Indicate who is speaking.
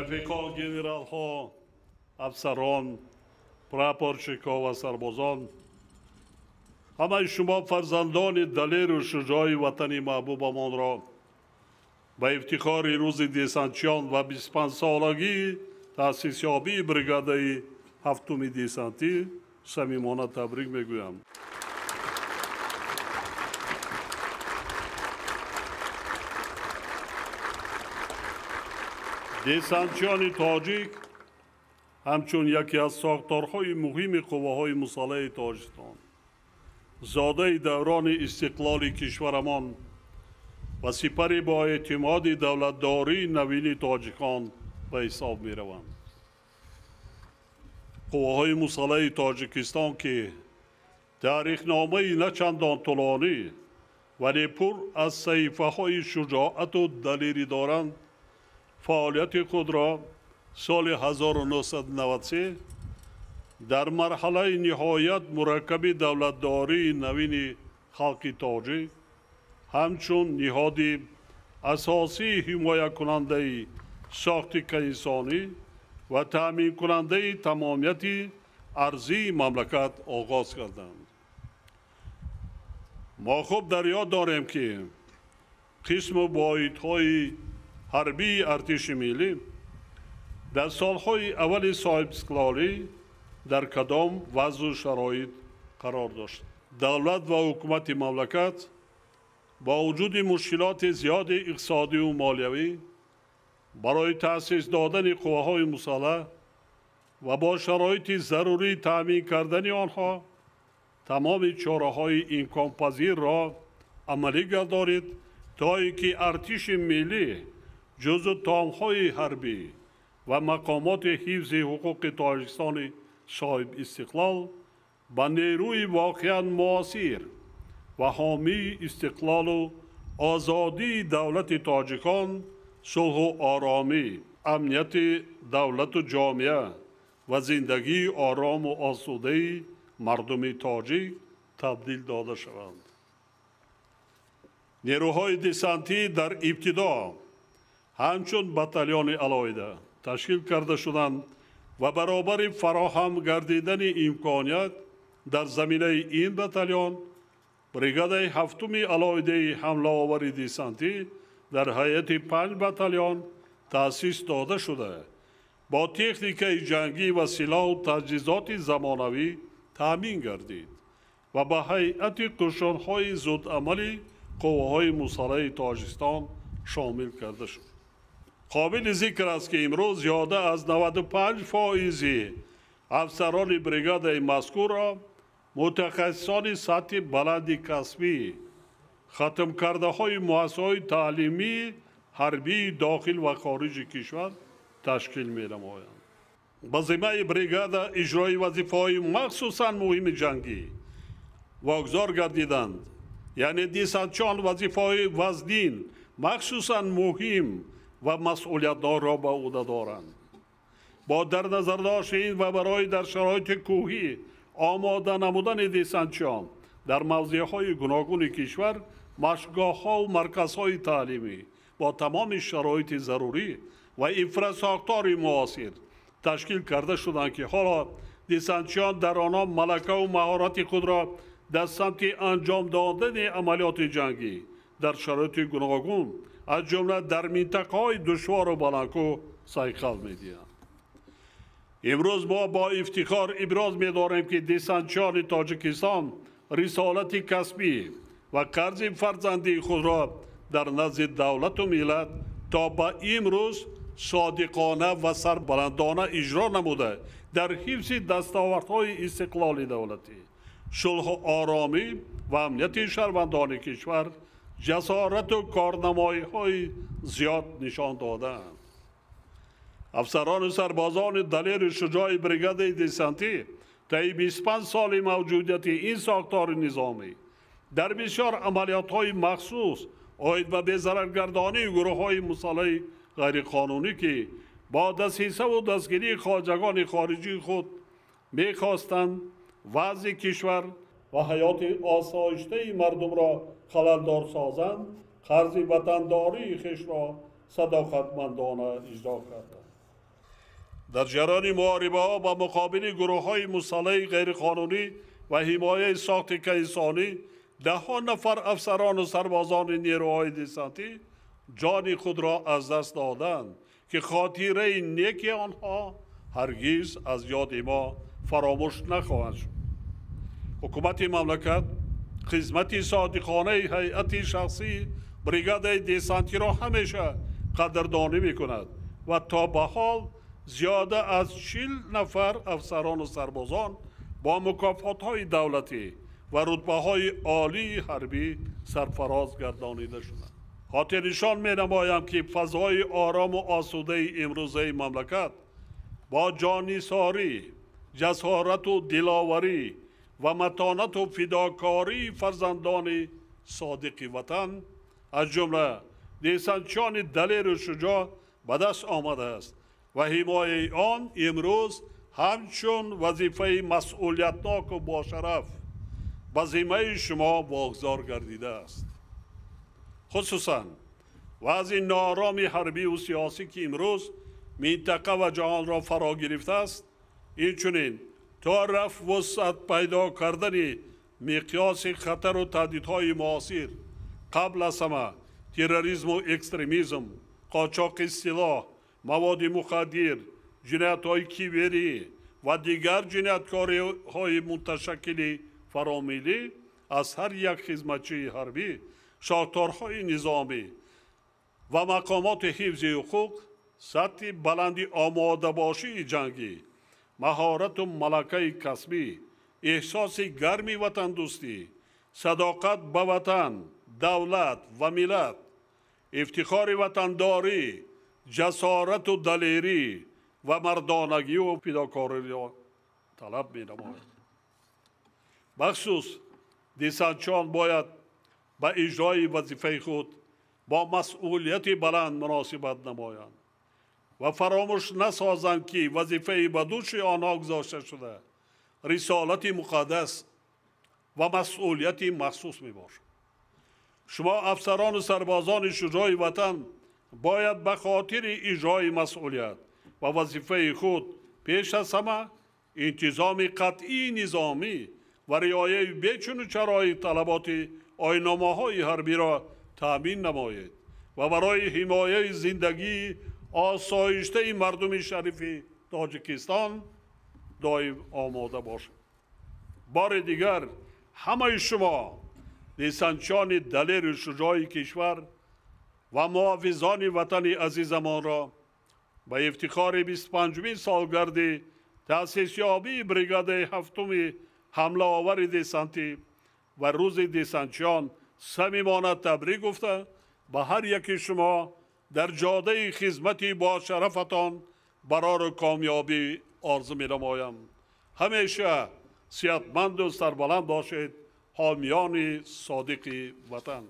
Speaker 1: رفیقان گنرال ها، افسران، پراپورچیکا و سربازان، همه شما فرزندان دلیر و شجاع وطن محبوبمان را به افتخار روز دیسانتیان و 25 سالگی تأسیس یابی بریگاده هفتم دیسانتی صمیمانه تبریک میگویم. دیسانتیان تاجیک همچون یکی از ساختارهای مهم قواهای مسلح تاجیکستان، زاده دوران استقلال کشورمان و سپری با اعتماد دولتداری نوین تاجیکان به حساب می روند. قواهای مسلح تاجیکستان که تاریخنامه نه چندان طولانی ولی پر از صحیفه های شجاعت و دلیری دارند، فعالیت خود را سال 1993 در مرحله نهایت مرکب دولتداری نوین خلق تاجیک همچون نهاد اساسی حمایت کننده ساخت انسانی و تامین کننده تمامیت ارضی مملکت آغاز کردند. ما خوب در یاد داریم که قسم واحدهای حربی ارتش ملی در سالهای اول صاحب استقلالی در کدام وضع و شرایط قرار داشت. دولت و حکومت مملکت با وجود مشکلات زیاد اقتصادی و مالیوی برای تأسیس دادن قواهای مسلح و با شرایط ضروری تأمین کردن آنها تمام چاره‌های امکان پذیر را عملی گردانید تا اینکه ارتش ملی جزو تامهای حربی و مقامات حفظ حقوق تاجیکستان صاحب استقلال با نیروی واقعا معاصر و حامی استقلال و آزادی دولت تاجیکان، صلح و آرامی، امنیت دولت و جامعه و زندگی آرام و آسوده مردم تاجیک تبدیل داده شوند. نیروهای دیسانتی در ابتدا همچون بتالیون علایده تشکیل کرده شدند و برابر فراهم گردیدن امکانیت در زمینه این بتالیون بریگاده هفتم علایده حمله آور دیسانتی در هیئت 5 بتالیون تأسیس داده شده با تکنیک جنگی و سلاح و تجهیزات زمانوی تامین گردید و به هیئت قشرهای زودعملی قواهای مسلح تاجیکستان شامل کرده شد. قابل ذکر است که امروز زیاده از 95% افسران بریگاده مذکور را متخصصان سطح بلند کسبی، ختم کرده های مؤسسه‌های تعلیمی حربی داخل و خارج کشور تشکیل می نمایند. به ذمه بریگاده اجرای وظیفه‌های مخصوصاً مهم جنگی واگذار گردیدند، یعنی دیسانتیان وظیفه‌های وزنین مخصوصاً مهم و مسئولیت‌دار را به عهده دارند. با در نظر داشت این و برای در شرایط کوهی آماده نمودن دیسانتیان در موضع‌های گوناگون کشور، مشق‌گاه‌ها و مرکزهای تعلیمی با تمام شرایط ضروری و انفراستراکچور معاصر تشکیل کرده شدند که حالا دیسانتیان در آنها ملکه و مهارت خود را در سمت انجام دادن عملیات جنگی در شرایط گوناگون از جمله در منطقه‌های دشوار و بلندکوه سیقل می‌دهند. امروز ما با افتخار ابراز می‌داریم که دیسانتیان تاجیکستان رسالت کسبی و قرض فرزندی خود را در نزد دولت و ملت تا به امروز صادقانه و سربلندانه اجرا نموده در حفظ دستاوردهای استقلال دولتی، صلح و آرامی و امنیت شهروندان کشور جسارت و کارنمایی‌های زیاد نشان دادند. افسران و سربازان دلیر شجاع بریگاده دیسانتی طی 25 سال موجودیت این ساختار نظامی در بسیار عملیات‌های مخصوص عاید به بی‌ضررگردانی گروه‌های مسلح غیرقانونی که با دسیسه و دستگیری خواجگان خارجی خود می‌خواستند وضع کشور و حیات آسایشته مردم را خلل‌دار سازند، قرض وطنداری خویش را صداقتمندانه اجرا کردند. در جریان محاربه ها با مقابل گروه های مسلح غیرقانونی و حمایه ساخت کیسانی 10 نفر افسران و سربازان نیروهای دسانتی جان خود را از دست دادند که خاطره نیکی آنها هرگز از یاد ما فراموش نخواهد شد. حکومت مملکت خدمت صادقانه هیئت شخصی بریگاد دسانتی را همیشه قدردانی می‌کند و تا به حال زیاده از 40 نفر افسران و سربازان با مکافات‌های دولتی و رتبه‌های عالی حربی سرفراز گردانیده شدند. خاطر نشان می‌نمایم که فضای آرام و آسوده امروزه مملکت با جانیساری، جسارت و دلاوری و متانت و فداکاری فرزندان صادق وطن از جمله دسانتیان دلیر و شجاع به دست آمده است و حمایه آن امروز همچون وظیفه مسئولیتناک و با شرف به ذمه شما واگذار گردیده است. خصوصا وضع ناآرام حربی و سیاسی که امروز منطقه و جهان را فرا گرفته است، اینچنین تا رفع وسعت پیدا کردن مقیاس خطر و تهدیدهای معاصر، قبل از همه تروریسم و اکستریمیسم، قاچاق سلاح، مواد مخدر، جنایت‌های کیبری و دیگر جنایتکاری‌های متشکل فراملی از هر یک خدمتچی حربی، شاهکارهای نظامی و مقامات حفظ حقوق سطح بلند آماده باشی جنگی، مهارت و ملکه کسبی، احساس گرمی وطن دوستی، صداقت به وطن، دولت و ملت، افتخار وطنداری، جسارت و دلیری و مردانگی و فداکاری را طلب می نماید. بخصوص دسانتیان باید به اجرای وظیفه خود با مسئولیت بلند مناسبت نمایند و فراموش نسازند که وظیفه به دوش آنها گذاشته شده رسالت مقدس و مسئولیت مخصوص می باشد. شما افسران و سربازان شجاع وطن باید به خاطر اجرای مسئولیت و وظیفه خود پیش از همه انتظام قطعی نظامی و رعایت بیچون چرای طلبات آیین‌نامه‌های حربی را تامین نمایید و برای حمایت زندگی آسایشته مردم شریف تاجیکستان دائم آماده باشد. بار دیگر همه شما دسانتیان دلیر و شجاع کشور و محافظان وطن عزیزمان را به افتخار 25مین سالگرد تأسیس یابی بریگاد 7 حمله آور دسانتی و روز دسانتیان صمیمانه تبریک گفته به هر یک شما در جاده خدمت با شرفتان برای کامیابی آرزو می نمایم. همیشه صحتمند و سربلند باشید. حامیان صادق وطن.